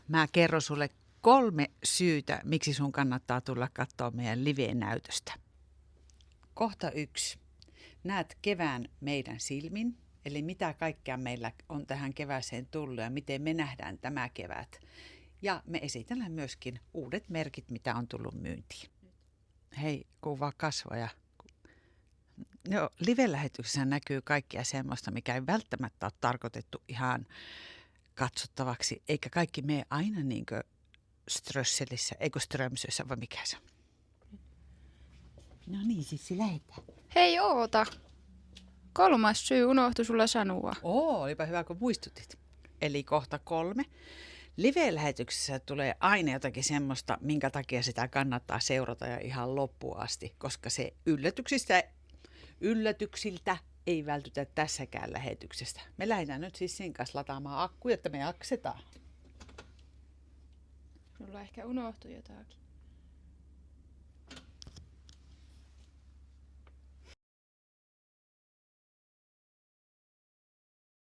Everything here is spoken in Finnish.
Mä kerron sulle 3 syytä, miksi sun kannattaa tulla katsoa meidän live-näytöstä. Kohta 1. Näet kevään meidän silmin, eli mitä kaikkea meillä on tähän kevääseen tullut ja miten me nähdään tämä kevät. Ja me esitellään myöskin uudet merkit, mitä on tullut myyntiin. Hei, kuvaa kasvoja. Joo, live-lähetyksessä näkyy kaikkia semmoista, mikä ei välttämättä ole tarkoitettu ihan katsottavaksi, eikä kaikki mene aina niinkö Strösselissä, eikö Strömsössä, vai mikä se on? No niin, Sissi, lähdetään. Hei, oota. 3. syy unohtui sulla sanoa. Olipa hyvä, kun muistutit. Eli kohta 3. Live-lähetyksessä tulee aina jotakin semmoista, minkä takia sitä kannattaa seurata ja ihan loppuun asti, koska se yllätyksiltä ei vältytä tässäkään lähetyksestä. Me lähdetään nyt siis sen kanssa lataamaan akkuja, että me jaksetaan. Sulla ehkä unohtui jotakin.